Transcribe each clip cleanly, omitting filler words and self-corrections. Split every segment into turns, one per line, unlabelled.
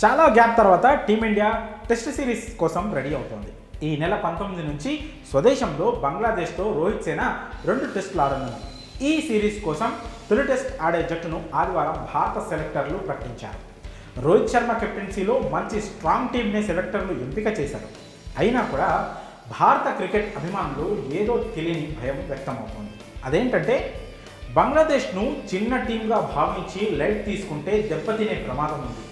చాలా గ్యాప్ తర్వాత team India test series కోసం రెడీ అవుతోంది. ఈ నెల 19 నుంచి స్వదేశంలో బంగ్లాదేశ్తో రోహిత్ సేన 2 టెస్టులు ఆడనుంది. ఈ సిరీస్ కోసం తొలి టెస్ట్ ఆడే జట్టును ఆదివారం భారత సెలెక్టర్లు ప్రకటించారు. రోహిత్ శర్మ కెప్టెన్సీలో మంచి స్ట్రాంగ్ టీంనే సెలెక్టర్లు ఎంపిక చేశారు. అయినా కూడా భారత క్రికెట్ అభిమానులు ఏదో తెలియని భయం వ్యక్తమవుతోంది. అదేంటంటే బంగ్లాదేశ్ను చిన్న టీంగా భావించి లైట్ తీసుకుంటే దెబ్బతినే ప్రమాదం ఉంది.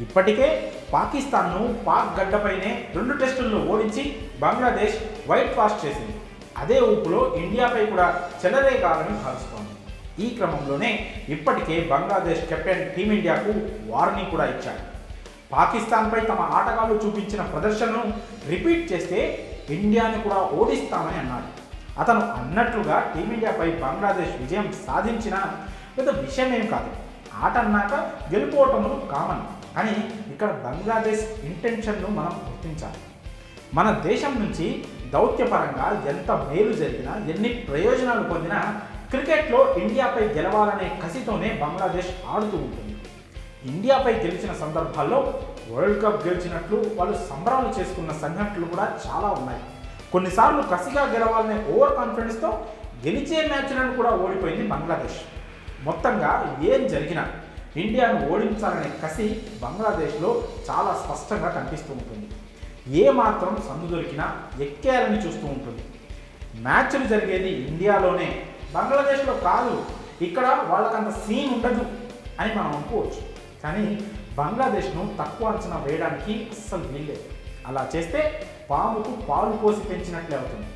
ఇప్పటికే పాకిస్తాన్ను పాక్ గడ్డపైనే 2 టెస్టుల్లో ఓడించి బంగ్లాదేశ్ వైట్ వాష్ చేసింది. అదే ఊపులో ఇండియాపై కూడా చెలరేగాలని భావిస్తోంది. ఈ క్రమంలోనే ఇప్పటికే బంగ్లాదేశ్ కెప్టెన్ టీమిండియాకు వార్నింగ్ కూడా ఇచ్చాడు. పాకిస్తాన్పై తమ ఆటగాళ్లు చూపించిన ప్రదర్శనను రిపీట్ చేస్తే ఇండియాని కూడా ఓడిస్తామని అన్నాడు. అతను అన్నట్లుగా టీమిండియాపై బంగ్లాదేశ్ విజయం సాధించిన పెద్ద విషయమేం కాదు. ఆట అన్నాక గెలుపోవటములు కామన్. కానీ ఇక్కడ బంగ్లాదేశ్ ఇంటెన్షన్ను మనం గుర్తించాలి. మన దేశం నుంచి దౌత్యపరంగా ఎంత మేలు జరిగినా, ఎన్ని ప్రయోజనాలు పొందినా క్రికెట్లో ఇండియాపై గెలవాలనే కసితోనే బంగ్లాదేశ్ ఆడుతూ ఉంటుంది. ఇండియాపై గెలిచిన సందర్భాల్లో వరల్డ్ కప్ గెలిచినట్లు వాళ్ళు సంబరాలు చేసుకున్న సంఘటనలు కూడా చాలా ఉన్నాయి. కొన్నిసార్లు కసిగా గెలవాలనే ఓవర్ కాన్ఫిడెన్స్తో గెలిచే మ్యాచ్లను కూడా ఓడిపోయింది బంగ్లాదేశ్. మొత్తంగా ఏం జరిగినా ఇండియాను ఓడించాలనే కసి బంగ్లాదేశ్లో చాలా స్పష్టంగా కనిపిస్తూ ఉంటుంది. ఏ మాత్రం సందు దొరికినా ఎక్కేయాలని చూస్తూ ఉంటుంది. మ్యాచ్లు జరిగేది ఇండియాలోనే, బంగ్లాదేశ్లో కాదు. ఇక్కడ వాళ్ళకంత సీన్ ఉండదు అని మనం అనుకోవచ్చు. కానీ బంగ్లాదేశ్ను తక్కువ అంచనా వేయడానికి అస్సలు వీల్లేదు. అలా చేస్తే పాముకు పాలు పోసి పెంచినట్లే అవుతుంది.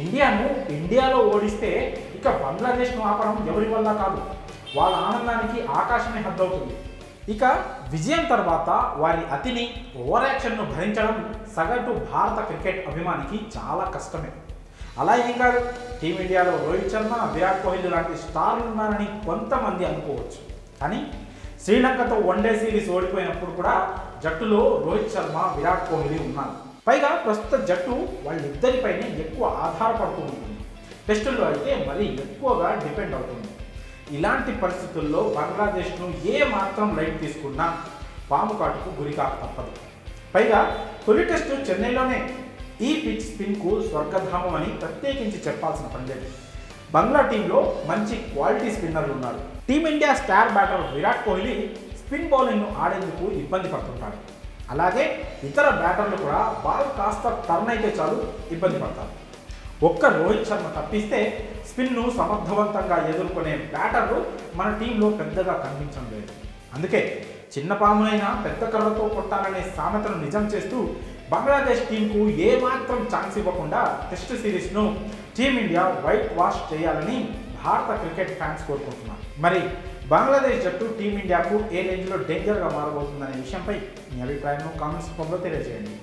ఇండియాను ఇండియాలో ఓడిస్తే ఇక బంగ్లాదేశ్ను ఆపడం ఎవరి వల్ల కాదు. వాళ్ళ ఆనందానికి ఆకాశమే హద్దవుతుంది. ఇక విజయం తర్వాత వారి అతిని, ఓవర్ యాక్షన్ను భరించడం సగటు భారత క్రికెట్ అభిమానికి చాలా కష్టమే. అలా ఏం కాదు, టీమిండియాలో రోహిత్ శర్మ, విరాట్ కోహ్లీ లాంటి స్టార్లు ఉన్నారని కొంతమంది అనుకోవచ్చు. కానీ శ్రీలంకతో వన్డే సిరీస్ ఓడిపోయినప్పుడు కూడా జట్టులో రోహిత్ శర్మ, విరాట్ కోహ్లీ ఉన్నారు. పైగా ప్రస్తుత జట్టు వాళ్ళిద్దరిపైనే ఎక్కువ ఆధారపడుతూ ఉంటుంది. టెస్టుల్లో అయితే మరీ ఎక్కువగా డిపెండ్ అవుతుంది. ఇలాంటి పరిస్థితుల్లో బంగ్లాదేశ్ను ఏ మాత్రం లైట్ తీసుకున్నా పాము కాటుకు గురికాక తప్పదు. పైగా తొలి టెస్టు చెన్నైలోనే. ఈ పిచ్ స్పిన్కు స్వర్గధామం అని ప్రత్యేకించి చెప్పాల్సిన పని లేదు. బంగ్లా టీంలో మంచి క్వాలిటీ స్పిన్నర్లు ఉన్నారు. Team India star batter Virat Kohli spin బౌలింగ్ను ఆడేందుకు ఇబ్బంది పడుతుంటాడు. అలాగే ఇతర బ్యాటర్లు కూడా బాల్ కాస్త టర్న్ అయితే చాలు ఇబ్బంది పడతారు. ఒక్క రోహిత్ శర్మ తప్పిస్తే స్పిన్ను సమర్థవంతంగా ఎదుర్కొనే బ్యాటర్లు మన టీంలో పెద్దగా కనిపించడం లేదు. అందుకే చిన్న పామునైనా పెద్ద కర్రతో కొట్టాలనే సామెతను నిజం చేస్తూ బంగ్లాదేశ్ టీంకు ఏమాత్రం ఛాన్స్ ఇవ్వకుండా టెస్ట్ సిరీస్ను టీమిండియా వైట్ వాష్ చేయాలని భారత క్రికెట్ ఫ్యాన్స్ కోరుకుంటున్నారు. మరి బంగ్లాదేశ్ జట్టు టీమిండియాకు ఏ రేంజ్లో డేంజర్గా మారబోతుందనే విషయంపై మీ అభిప్రాయం కామెంట్స్ రూపంలో తెలియజేయండి.